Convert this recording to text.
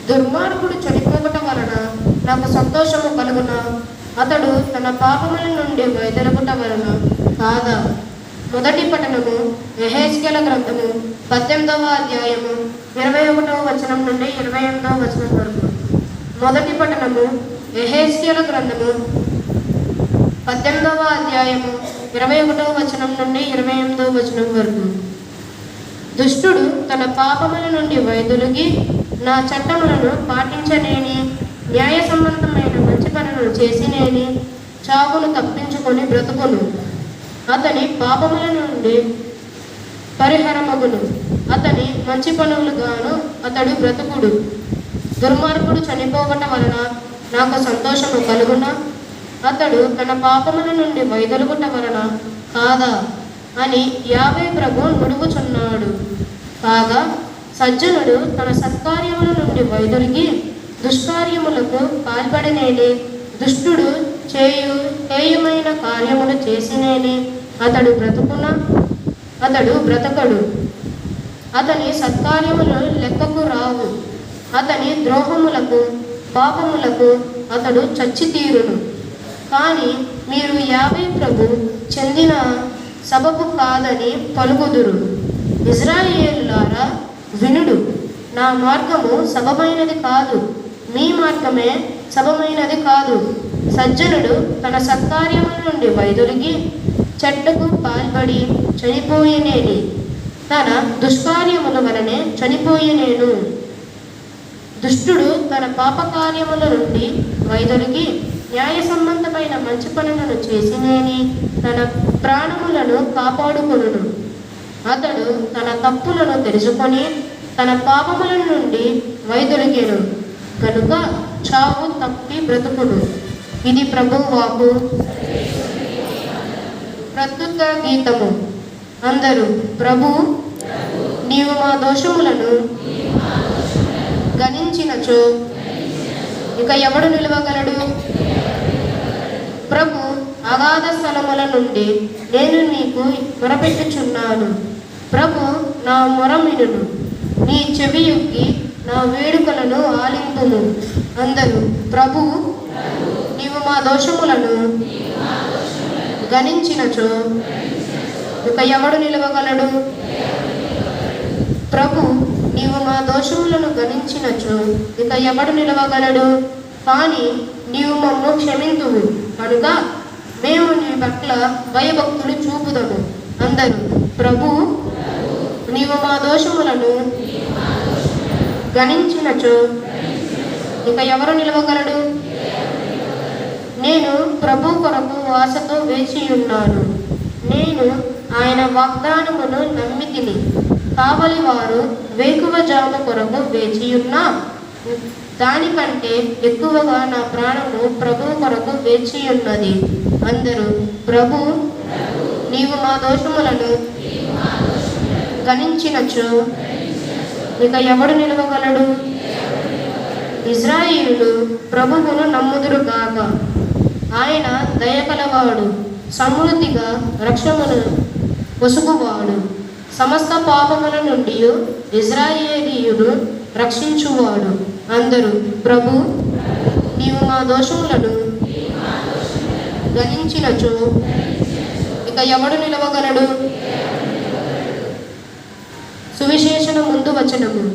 దుర్మార్గుడు చనిపోవట వలన నాకు సంతోషము కలుగునా? అతడు తన పాపముల నుండి వైదొలగుట వలన కాదా? మొదటి పట్టణము యెహెజ్కేల గ్రంథము 18వ అధ్యాయము 21వ వచనం నుండి 28వ వచనం వరకు. మొదటి పట్టణము యెహెజ్కేల గ్రంథము 18వ అధ్యాయము 21వ వచనం నుండి 28వ వచనం వరకు. దుష్టుడు తన పాపముల నుండి వైదొలిగి నా చట్టములను పాటించనేని, న్యాయ సంబంధమైన మంచి పనులను చేసినేని చావును తప్పించుకొని బ్రతుకును. అతని పాపముల నుండి పరిహారమగును, అతని మంచి పనులుగాను అతడు బ్రతుకుడు. దుర్మార్గుడు చనిపోవట వలన నాకు సంతోషము కలుగునా? అతడు తన పాపముల నుండి వైదొలుగుట వలన కాదా అని యావే ప్రభు నుడుగుచున్నాడు. కాగా సజ్జనుడు తన సత్కార్యముల నుండి వైదొలిగి దుష్కార్యములకు పాల్పడనేని, దుష్టుడు హేయమైన కార్యములు చేసినేని అతడు బ్రతుకునా? అతడు బ్రతకడు. అతని సత్కార్యములు లెక్కకు రావు. అతని ద్రోహములకు పాపములకు అతడు చచ్చి తీరును. కానీ మీరు యావే ప్రభు చెందిన సభకు కాదని పలుకుదురు. ఇశ్రాయేలులారా వినుడు, నా మార్గము సబమైనది కాదు, మీ మార్గమే సబమైనది కాదు. సజ్జనుడు తన సత్కార్యముల నుండి వైదొలిగి చెడ్డకు పాల్పడి చనిపోయేనేని, తన దుష్కార్యముల వలనే చనిపోయేనేను. దుష్టుడు తన పాపకార్యముల నుండి వైదొలిగి న్యాయ సంబంధమైన మంచి పనులను చేసినేని తన ప్రాణములను కాపాడుకొనును. అతడు తన తప్పులను తెలుసుకొని తన పాపముల నుండి వైదొలిగెను కనుక చావు తప్పి బ్రతుకును. ఇది ప్రభువు వాక్కు. ప్రస్తుత గీతము. అందరూ ప్రభు, నీవు మా దోషములను గణించినచో ఇక ఎవడు నిలవగలడు? ప్రభు, అగాధ స్థలముల నుండి నేను నీకు మొరపెట్టుచున్నాను. ప్రభు, నా మొర వినును. నీ చెవి యొక్కి నా వేడుకలను ఆలింపుము. అందరూ ప్రభు, నీవు మా దోషములను గణించినచో ఇక ఎవడు నిలవగలడు? ప్రభు, నీవు మా దోషములను గణించినచో ఇక ఎవడు నిలవగలడు? కానీ నీవు మమ్ము క్షమింతువు కనుక మేము నీ పట్ల భయభక్తులు చూపుదము. అందరూ ప్రభు, నీవు మా దోషములను గణించినచో ఇక ఎవరు నిలవగలడు? నేను ప్రభు కొరకు ఆశతో వేచియున్నాను. నేను ఆయన వాగ్దానమును నమ్మి తిని, కావలి వారు వేకువ జాము కొరకు వేచియున్నా దానికంటే ఎక్కువగా నా ప్రాణము ప్రభు కొరకు వేచియున్నది. అందరూ ప్రభు, నీవు మా దోషములను గణించినచో ఇక ఎవడు నిలవగలడు? ఇశ్రాయేలు ప్రభువును నమ్ముదురుగాక. ఆయన దయకలవాడు, సమృద్ధిగా రక్షణను పొసుగువాడు. సమస్త పాపముల నుండి ఇశ్రాయేలీయుడు రక్షించువాడు. అందరూ ప్రభు, నీవు మా దోషములను గణించినచో ఇక ఎవడు నిలవగలడు? సువిశేషణ ముందు వచనము.